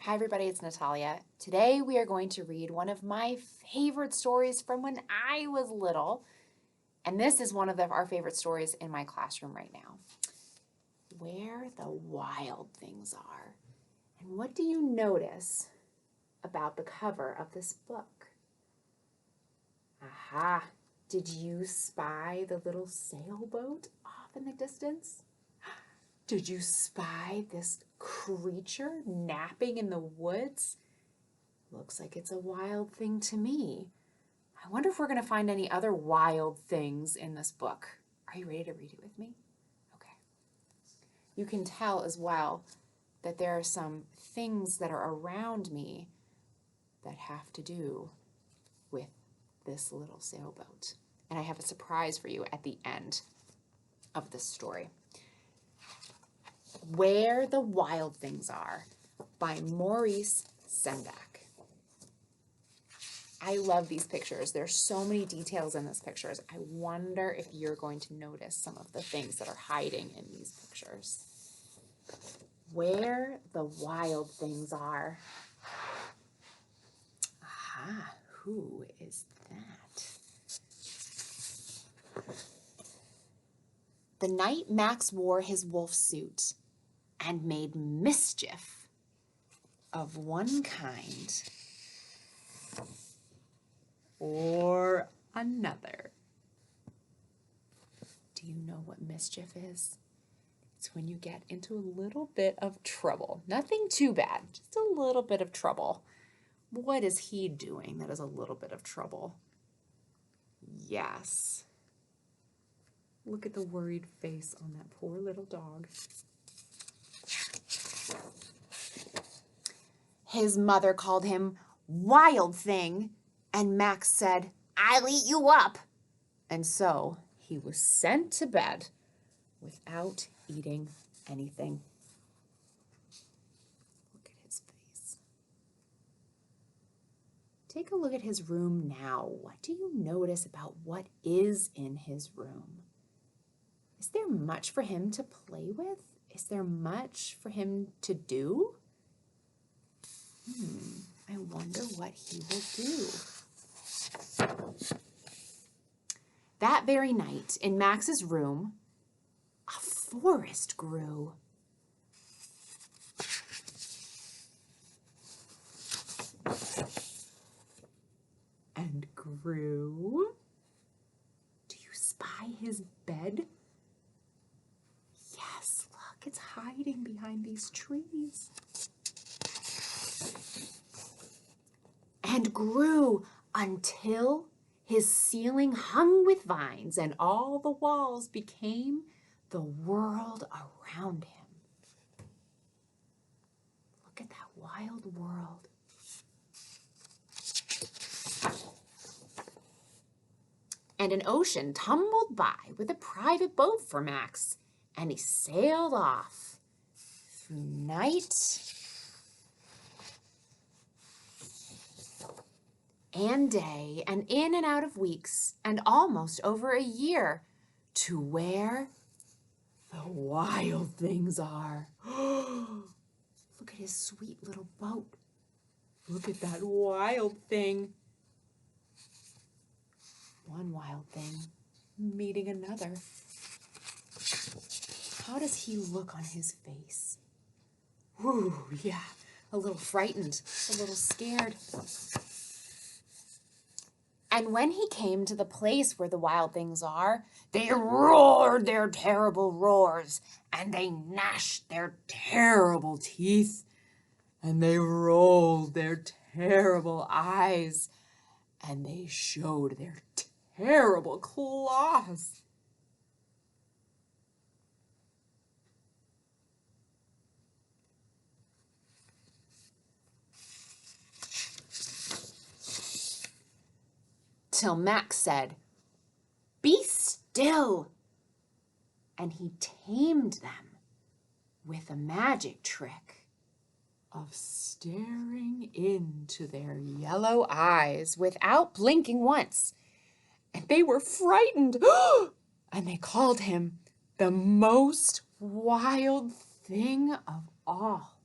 Hi everybody, it's Natalia. Today we are going to read one of my favorite stories from when I was little. And this is one of our favorite stories in my classroom right now. Where the Wild Things Are. And what do you notice about the cover of this book? Aha! Did you spy the little sailboat off in the distance? Did you spy this creature napping in the woods? Looks like it's a wild thing to me. I wonder if we're going to find any other wild things in this book. Are you ready to read it with me? Okay. You can tell as well that there are some things that are around me that have to do with this little sailboat. And I have a surprise for you at the end of this story. Where the Wild Things Are by Maurice Sendak. I love these pictures. There's so many details in these pictures. I wonder if you're going to notice some of the things that are hiding in these pictures. Where the Wild Things Are. Aha, who is that? The night Max wore his wolf suit and made mischief of one kind or another. Do you know what mischief is? It's when you get into a little bit of trouble. Nothing too bad, just a little bit of trouble. What is he doing that is a little bit of trouble? Yes. Look at the worried face on that poor little dog. His mother called him Wild Thing, and Max said, "I'll eat you up." And so he was sent to bed without eating anything. Look at his face. Take a look at his room now. What do you notice about what is in his room? Is there much for him to play with? Is there much for him to do? I wonder what he will do. That very night, in Max's room, a forest grew. And grew. Do you spy his bed? Yes, look, it's hiding behind these trees. And grew until his ceiling hung with vines and all the walls became the world around him. Look at that wild world. And an ocean tumbled by with a private boat for Max, and he sailed off through night and day and in and out of weeks and almost over a year to where the wild things are. Look at his sweet little boat. Look at that wild thing. One wild thing meeting another. How does he look on his face? Ooh, yeah, a little frightened, a little scared. And when he came to the place where the wild things are, they roared their terrible roars, and they gnashed their terrible teeth, and they rolled their terrible eyes, and they showed their terrible claws. Till Max said, "Be still." And he tamed them with a magic trick of staring into their yellow eyes without blinking once. And they were frightened, and they called him the most wild thing of all.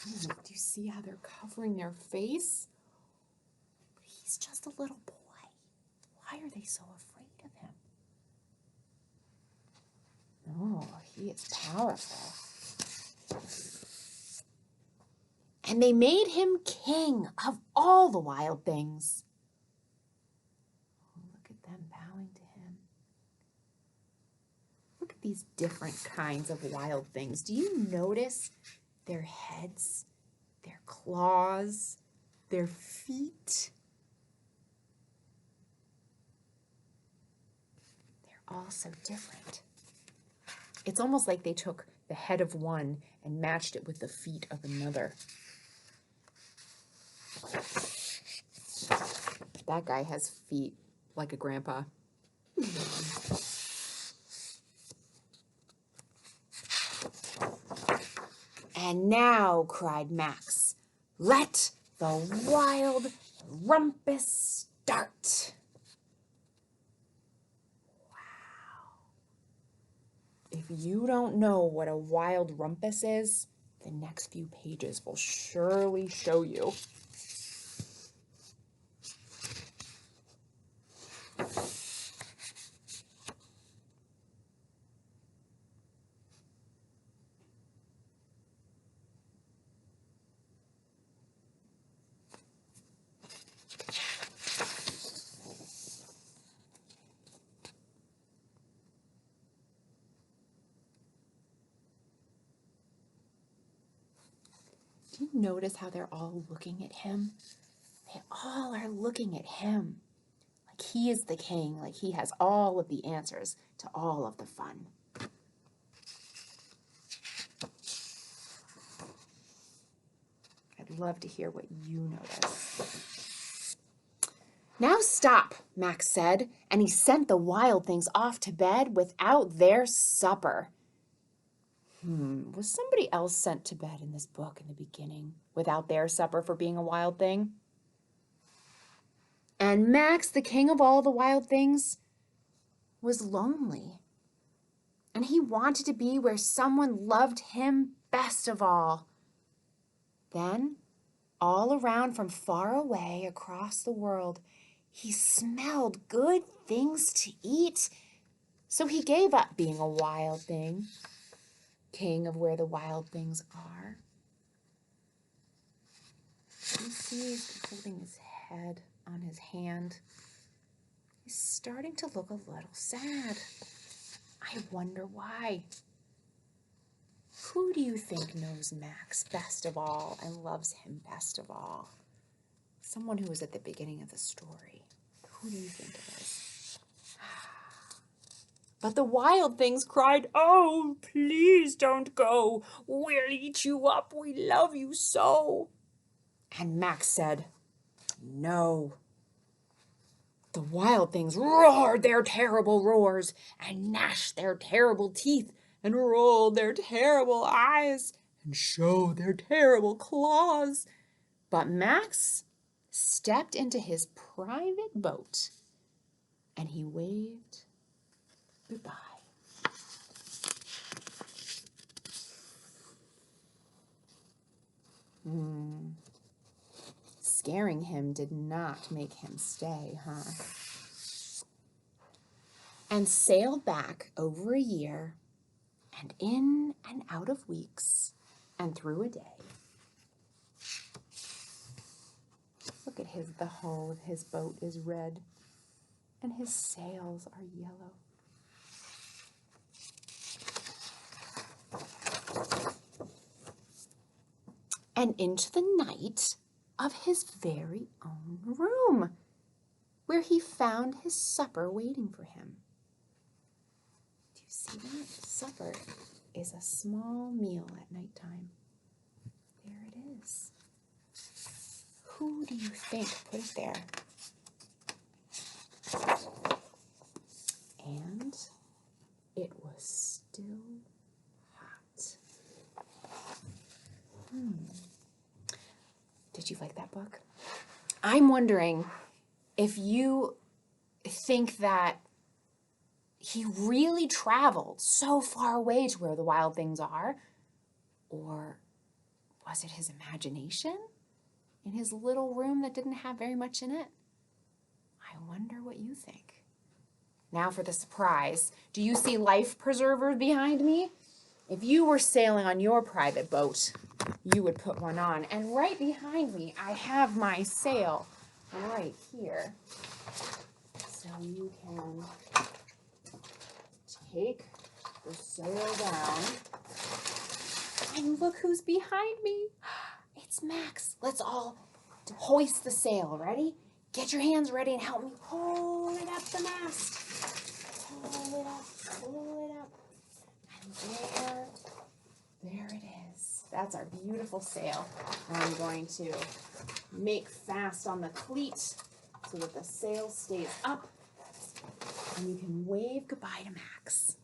Do you see how they're covering their face? But he's just a little boy. Why are they so afraid of him? Oh, he is powerful. And they made him king of all the wild things. Oh, look at them bowing to him. Look at these different kinds of wild things. Do you notice their heads, their claws, their feet? They're all so different. It's almost like they took the head of one and matched it with the feet of another. That guy has feet like a grandpa. And now, cried Max, let the wild rumpus start. Wow. If you don't know what a wild rumpus is, the next few pages will surely show you. Do you notice how they're all looking at him? They all are looking at him. Like he is the king, like he has all of the answers to all of the fun. I'd love to hear what you notice. Now stop, Max said, and he sent the wild things off to bed without their supper. Was somebody else sent to bed in this book in the beginning without their supper for being a wild thing? And Max, the king of all the wild things, was lonely. And he wanted to be where someone loved him best of all. Then, all around from far away across the world, he smelled good things to eat. So he gave up being a wild thing, king of where the wild things are. You see he's holding his head on his hand. He's starting to look a little sad. I wonder why. Who do you think knows Max best of all and loves him best of all? Someone who was at the beginning of the story. Who do you think it is? But the wild things cried, "Oh, please don't go. We'll eat you up. We love you so." And Max said, "No." The wild things roared their terrible roars and gnashed their terrible teeth and rolled their terrible eyes and showed their terrible claws. But Max stepped into his private boat and he waved goodbye. Scaring him did not make him stay, huh? And sailed back over a year and in and out of weeks and through a day. Look at the hull of his boat is red and his sails are yellow. And into the night of his very own room, where he found his supper waiting for him. Do you see that? Supper is a small meal at nighttime. There it is. Who do you think put it there? And it was still hot. Did you like that book? I'm wondering if you think that he really traveled so far away to where the wild things are, or Was it his imagination in his little room that didn't have very much in it? I wonder what you think. Now for the surprise. Do you see life preservers behind me? If you were sailing on your private boat, you would put one on. And right behind me, I have my sail right here. So you can take the sail down. And look who's behind me. It's Max. Let's all hoist the sail. Ready? Get your hands ready and help me pull it up the mast. Pull it up, pull it up. And there it is. That's our beautiful sail. Now I'm going to make fast on the cleat so that the sail stays up. And you can wave goodbye to Max.